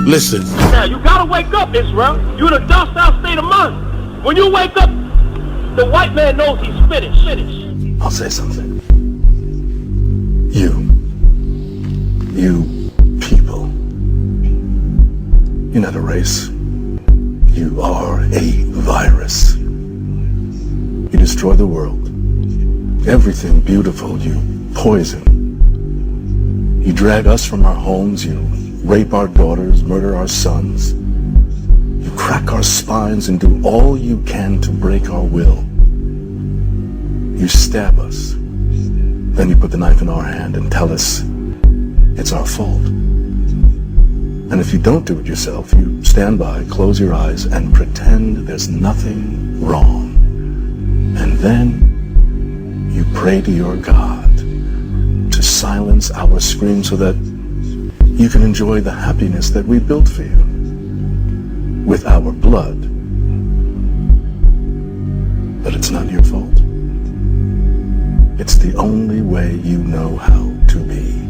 Listen. Now, you gotta wake up, Israel. You in a docile state of mind. When you wake up, the white man knows he's finished. I'll say something. You people, you're not a race. You are a virus. You destroy the world. Everything beautiful you poison. You drag us from our homes. You rape our daughters, murder our sons. You crack our spines and do all you can to break our will. You stab us. Then you put the knife in our hand and tell us it's our fault. And if you don't do it yourself, you stand by, close your eyes, and pretend there's nothing wrong. And then you pray to your God to silence our screams so that you can enjoy the happiness that we built for you with our blood. But it's not your fault. It's the only way you know how to be.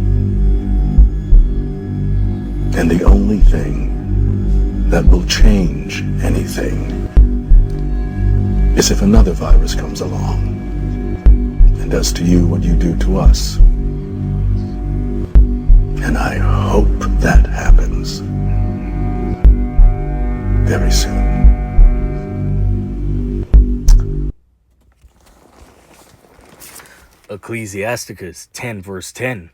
And the only thing that will change anything is if another virus comes along and does to you what you do to us. And I hope that happens very soon. Ecclesiasticus 10 verse 10.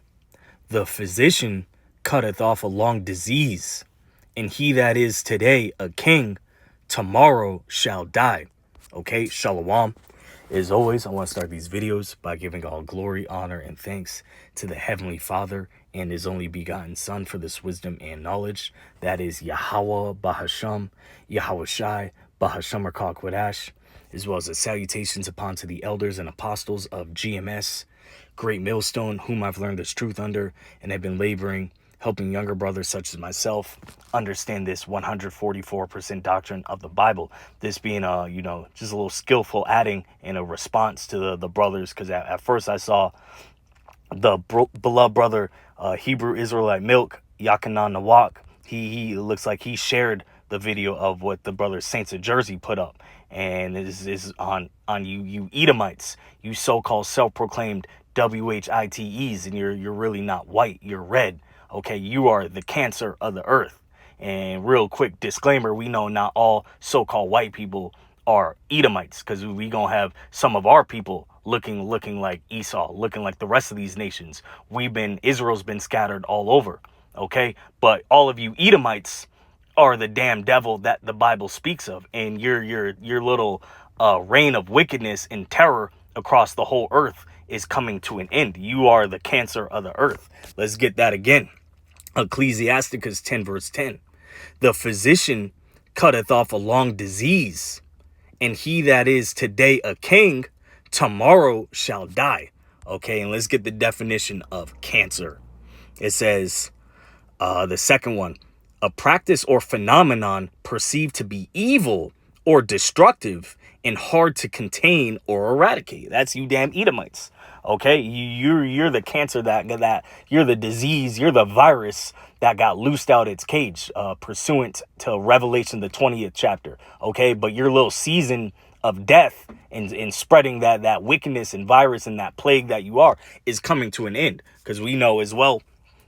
The physician cutteth off a long disease, and he that is today a king, tomorrow shall die. Okay, shalom. As always, I want to start these videos by giving all glory, honor, and thanks to the Heavenly Father and His only begotten Son for this wisdom and knowledge. That is Yahweh Bahasham, Yahweh Shai, Bahasham Rakal Kwadash, as well as the salutations upon to the elders and apostles of GMS, Great Millstone, whom I've learned this truth under and have been laboring, helping younger brothers such as myself understand this 144% doctrine of the Bible. This being just a little skillful adding in a response to the brothers, because at first I saw the beloved brother Hebrew Israelite Milk Yakanan Nawak. He looks like he shared the video of what the brother Saints of Jersey put up, and this is on you Edomites, you so-called self-proclaimed WHITEs, and you're really not white, you're red. Okay, you are the cancer of the earth. And real quick disclaimer, we know not all so-called white people are Edomites, because we gonna have some of our people looking like Esau, looking like the rest of these nations. Israel's been scattered all over. Okay, but all of you Edomites are the damn devil that the Bible speaks of, and your little reign of wickedness and terror across the whole earth is coming to an end. You are the cancer of the earth. Let's get that again. Ecclesiasticus 10 verse 10. The physician cutteth off a long disease, and he that is today a king, tomorrow shall die. Okay, and let's get the definition of cancer. It says, the second one, a practice or phenomenon perceived to be evil or destructive and hard to contain or eradicate. That's you damn Edomites. Okay, you're the cancer that you're the disease, you're the virus that got loosed out its cage, pursuant to Revelation the 20th chapter. Okay, but your little season of death and spreading that wickedness and virus and that plague that you are is coming to an end, because we know as well,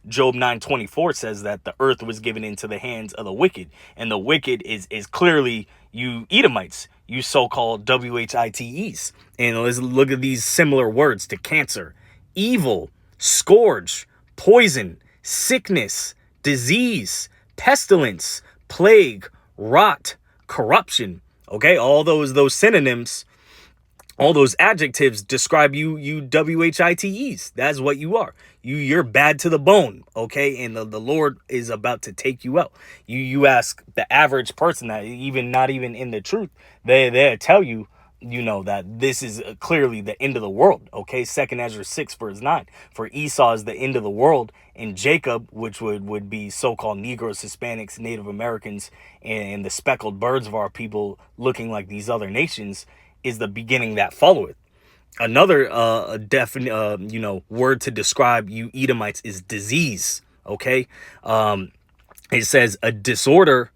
Job 9:24 says that the earth was given into the hands of the wicked, and the wicked is clearly you Edomites, you so-called WHITEs. And let's look at these similar words to cancer: evil, scourge, poison, sickness, disease, pestilence, plague, rot, corruption. Okay, all those synonyms, all those adjectives describe you WHITEs. That's what you are. You're bad to the bone. Okay, and the Lord is about to take you out. You ask the average person that not even in the truth, they tell you, that this is clearly the end of the world. Okay, 2 Ezra 6 verse 9. For Esau is the end of the world, and Jacob, which would be so-called Negroes, Hispanics, Native Americans, and the speckled birds of our people looking like these other nations, is the beginning that followeth. Another definite word to describe you Edomites is disease. Okay, It says a disorder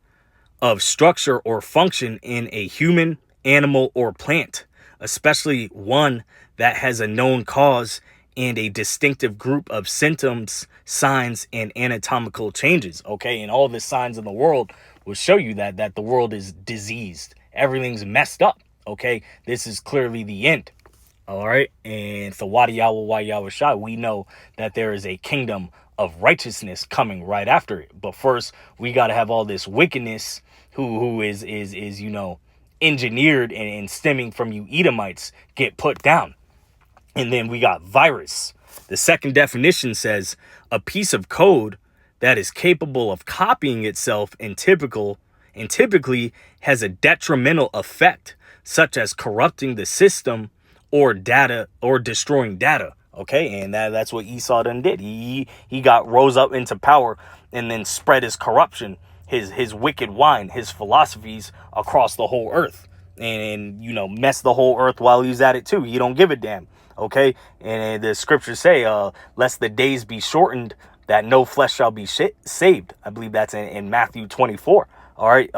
of structure or function in a human, animal, or plant, especially one that has a known cause and a distinctive group of symptoms, signs, and anatomical changes. Okay, and all the signs in the world will show you that the world is diseased. Everything's messed up. Okay, this is clearly the end. All right, and so Wadiyawa Shai, we know that there is a kingdom of righteousness coming right after it. But first, we got to have all this wickedness who is engineered and stemming from you Edomites get put down. And then we got virus. The second definition says a piece of code that is capable of copying itself and typically has a detrimental effect, such as corrupting the system or data or destroying data. Okay, and that's what Esau done did. He rose up into power and then spread his corruption, his wicked wine, his philosophies across the whole earth, and mess the whole earth while he's at it too. He don't give a damn. Okay, and the scriptures say, lest the days be shortened, that no flesh shall be saved. I believe that's in Matthew 24. All right,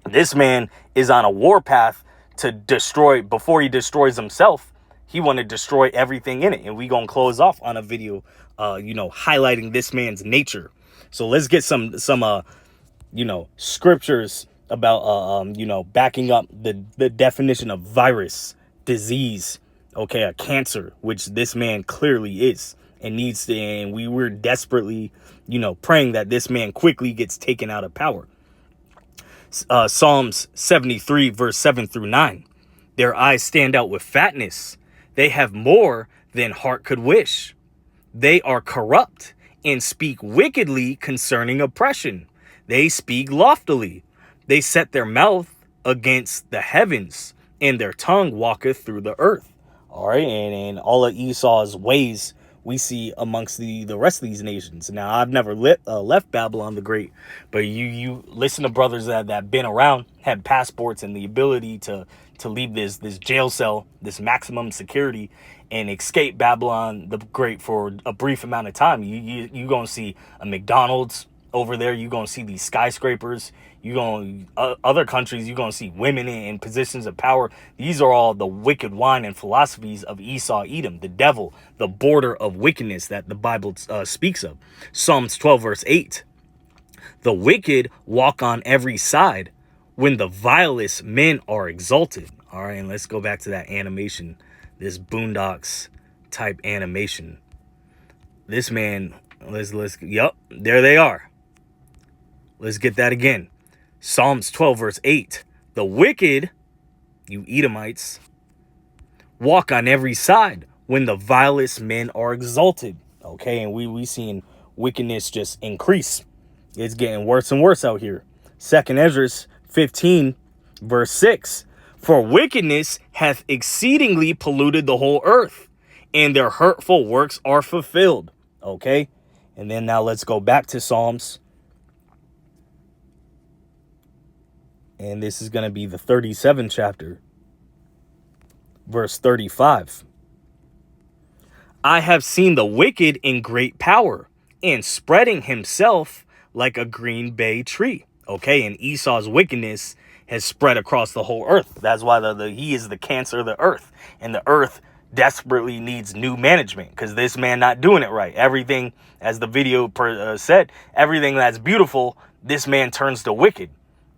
this man is on a warpath to destroy. Before he destroys himself, he want to destroy everything in it. And we gonna close off on a video highlighting this man's nature. So let's get some scriptures about backing up the definition of virus, disease, okay, a cancer, which this man clearly is and needs to. And we're desperately praying that this man quickly gets taken out of power. Psalms 73 verse 7 through 9. Their eyes stand out with fatness. They have more than heart could wish. They are corrupt and speak wickedly concerning oppression. They speak loftily. They set their mouth against the heavens, and their tongue walketh through the earth. All right, and all of Esau's ways we see amongst the rest of these nations. Now, I've never left Babylon the Great, but you listen to brothers that been around, had passports and the ability to leave this jail cell, this maximum security, and escape Babylon the Great for a brief amount of time. You gonna see a McDonald's over there. You gonna see these skyscrapers. Other countries, you're gonna see women in positions of power. These are all the wicked wine and philosophies of Esau Edom, the devil, the border of wickedness that the Bible speaks of. Psalms 12 verse 8. The wicked walk on every side when the vilest men are exalted. All right, and let's go back to that animation, this Boondocks type animation. This man, yep, there they are. Let's get that again. Psalms 12 verse 8. The wicked, you Edomites, walk on every side when the vilest men are exalted. Okay, and we seen wickedness just increase. It's getting worse and worse out here. 2nd Ezra 15 verse 6. For wickedness hath exceedingly polluted the whole earth, and their hurtful works are fulfilled. Okay, and then now let's go back to Psalms. And this is going to be the 37th chapter, verse 35. I have seen the wicked in great power and spreading himself like a green bay tree. Okay, and Esau's wickedness has spread across the whole earth. That's why he is the cancer of the earth. And the earth desperately needs new management because this man not doing it right. Everything, as the video said, everything that's beautiful, this man turns to wicked.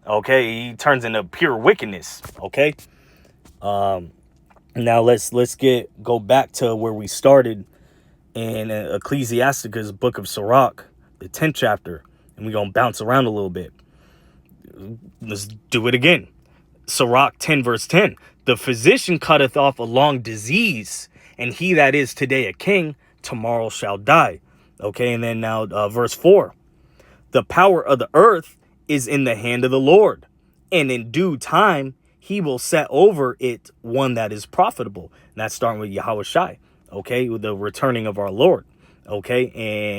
Okay, he turns into pure wickedness. Okay, now let's go back to where we started in Ecclesiasticus book of Sirach, the 10th chapter, and we're gonna bounce around a little bit. Let's do it again. Sirach 10 verse 10. The physician cutteth off a long disease, and he that is today a king tomorrow shall die. Okay, and then now verse 4. The power of the earth is in the hand of the Lord, and in due time he will set over it one that is profitable. And that's starting with Yahweh Shai, okay, with the returning of our Lord, okay,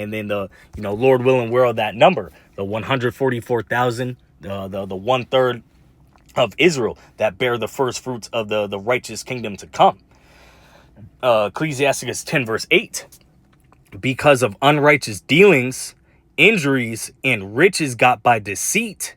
and then the Lord willing, we're of that number, the 144,000, the 1/3 of Israel that bear the first fruits of the righteous kingdom to come. Ecclesiasticus 10 verse 8. Because of unrighteous dealings injuries, and riches got by deceit,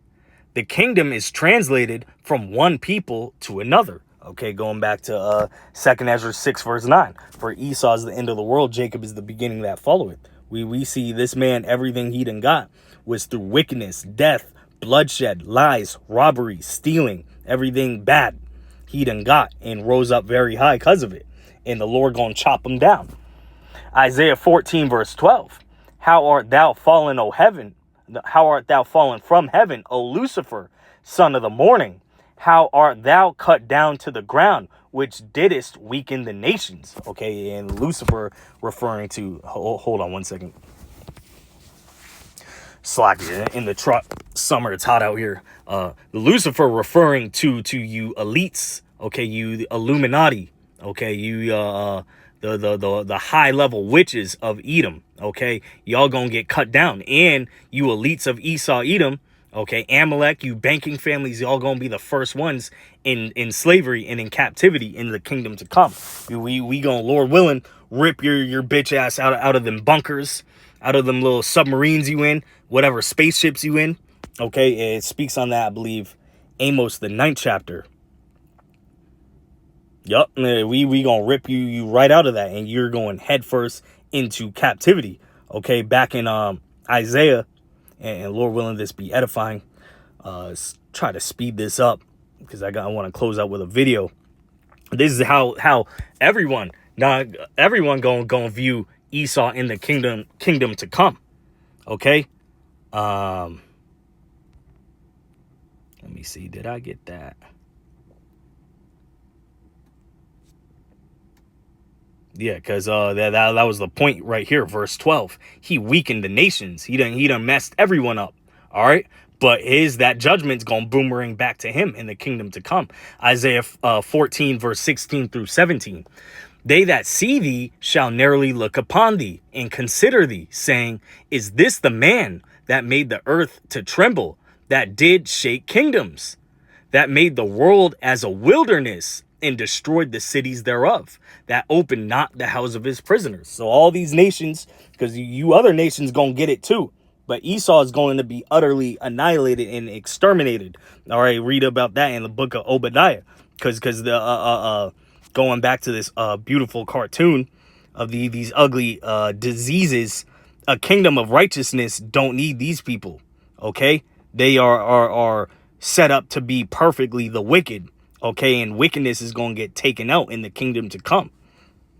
the kingdom is translated from one people to another. Okay, going back to 2nd Ezra 6 verse 9. For Esau is the end of the world, Jacob is the beginning that followeth. We see this man, everything he done got was through wickedness, death, bloodshed, lies, robbery, stealing, everything bad he done got, and rose up very high because of it. And the Lord gonna chop him down. Isaiah 14 verse 12. How art thou fallen, O heaven? How art thou fallen from heaven, O Lucifer, son of the morning? How art thou cut down to the ground, which didst weaken the nations? Okay, and Lucifer referring to, hold on one second. Slack in the truck. Summer, it's hot out here. Lucifer referring to you elites. Okay, you Illuminati. Okay, you the high level witches of Edom. Okay, y'all gonna get cut down, and you elites of Esau Edom. Okay, Amalek, you banking families, y'all gonna be the first ones in slavery and in captivity in the kingdom to come. We gonna, Lord willing, rip your bitch ass out of them bunkers, out of them little submarines you in, whatever spaceships you in. Okay, it speaks on that, I believe, Amos the 9th chapter. Yup, we gonna rip you right out of that, and you're going headfirst into captivity. Okay, back in Isaiah. And Lord willing, this be edifying. Try to speed this up because I want to close out with a video. This is how everyone gonna view Esau in the kingdom to come. Okay. Let me see. Did I get that? Yeah, because that was the point right here, verse 12. He weakened the nations. He done messed everyone up. All right. But that judgment's gonna boomerang back to him in the kingdom to come. Isaiah 14, verse 16 through 17. They that see thee shall narrowly look upon thee and consider thee, saying, is this the man that made the earth to tremble, that did shake kingdoms, that made the world as a wilderness, and destroyed the cities thereof, that opened not the house of his prisoners? So all these nations, because you other nations gonna get it too, but Esau is going to be utterly annihilated and exterminated. All right, read about that in the book of Obadiah, because the going back to this beautiful cartoon of these ugly diseases, a kingdom of righteousness don't need these people. Okay, they are set up to be perfectly the wicked. Okay, and wickedness is going to get taken out in the kingdom to come.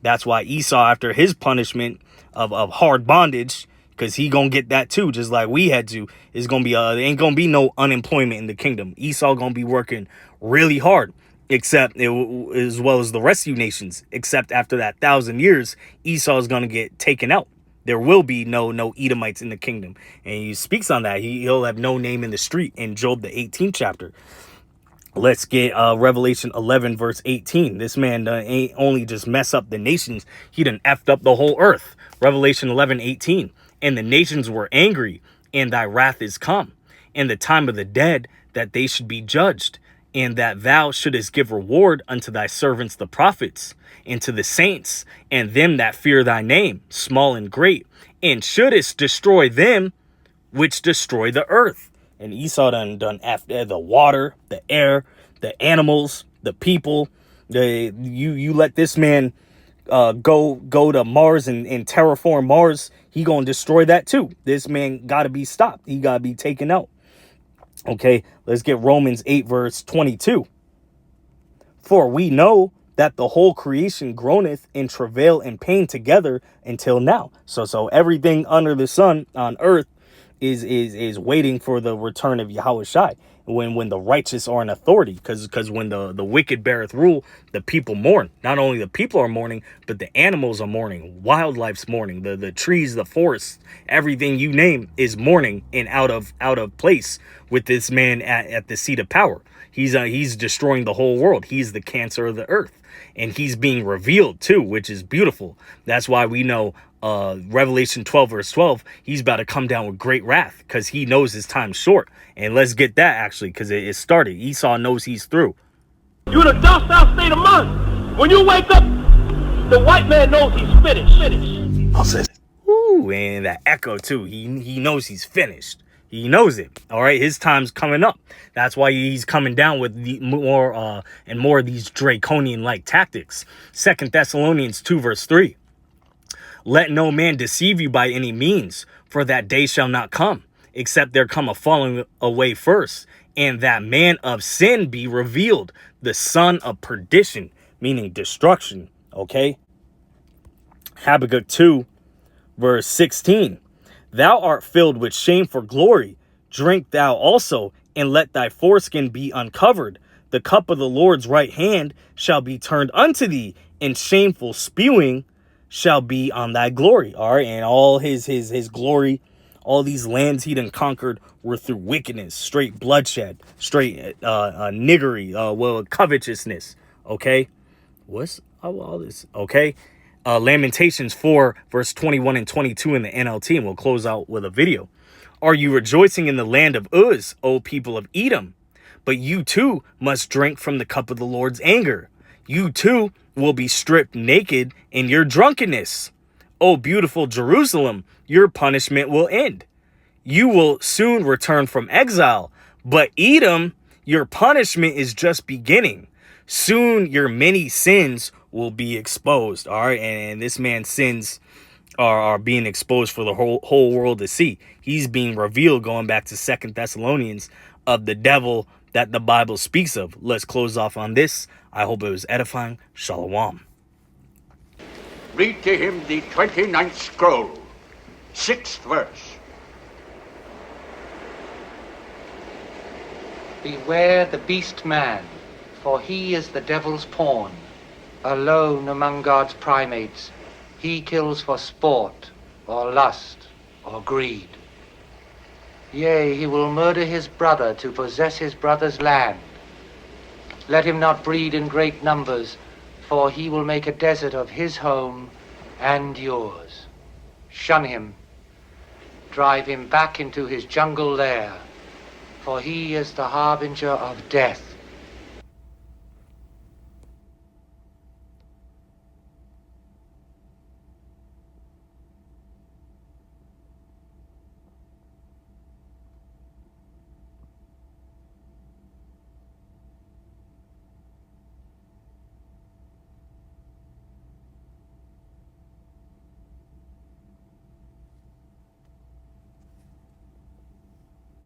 That's why Esau, after his punishment of hard bondage, because he going to get that too, just like we had to, is going to be, there ain't going to be no unemployment in the kingdom. Esau going to be working really hard, except as well as the rest of you nations, except after that 1,000 years, Esau is going to get taken out. There will be no Edomites in the kingdom. And he speaks on that. He'll have no name in the street in Job, the 18th chapter. Let's get Revelation 11, verse 18. This man ain't only just mess up the nations, he done effed up the whole earth. Revelation 11, 18. And the nations were angry, and thy wrath is come, and the time of the dead, that they should be judged, and that thou shouldest give reward unto thy servants the prophets, and to the saints, and them that fear thy name, small and great, and shouldest destroy them which destroy the earth. And Esau done after the water, the air, the animals, the people. You let this man go to Mars and terraform Mars. He gonna destroy that too. This man gotta be stopped. He gotta be taken out. Okay, let's get Romans 8 verse 22. For we know that the whole creation groaneth in travail and pain together until now. So everything under the sun on earth is waiting for the return of Yahushua, when the righteous are in authority, because when the wicked beareth rule, the people mourn. Not only the people are mourning, but the animals are mourning, wildlife's mourning, the trees, the forests, everything you name is mourning and out of place with this man at the seat of power. He's destroying the whole world. He's the cancer of the earth, and he's being revealed too, which is beautiful. That's why we know Revelation 12 verse 12, he's about to come down with great wrath, because he knows his time's short. And let's get that actually, because it started. Esau knows he's through. You in a docile state of mind. When you wake up, the white man knows he's finished. I'll say Ooh. Ooh, and that echo too. He knows he's finished. He knows it. All right, his time's coming up. That's why he's coming down with the more of these draconian-like tactics. 2 Thessalonians 2 verse 3. Let no man deceive you by any means, for that day shall not come, except there come a falling away first, and that man of sin be revealed, the son of perdition, meaning destruction. Okay? Habakkuk 2 verse 16. Thou art filled with shame for glory. Drink thou also, and let thy foreskin be uncovered. The cup of the Lord's right hand shall be turned unto thee, and shameful spewing shall be on thy glory. All right, and all his glory, all these lands he done conquered were through wickedness, straight bloodshed, straight niggery, covetousness. Okay, what's all this? Okay, Lamentations 4 verse 21 and 22 in the NLT, and we'll close out with a video. Are you rejoicing in the land of Uz, O people of Edom? But you too must drink from the cup of the Lord's anger. You too will be stripped naked in your drunkenness. O beautiful Jerusalem, your punishment will end. You will soon return from exile. But Edom, your punishment is just beginning. Soon your many sins will be exposed. All right, and this man's sins are being exposed for the whole world to see. He's being revealed, going back to 2 Thessalonians, of the devil that the Bible speaks of. Let's close off on this. I hope it was edifying. Shalom. Read to him the 29th scroll, 6th verse. Beware the beast man, for he is the devil's pawn. Alone among God's primates, he kills for sport, or lust, or greed. Yea, he will murder his brother to possess his brother's land. Let him not breed in great numbers, for he will make a desert of his home and yours. Shun him. Drive him back into his jungle lair, for he is the harbinger of death.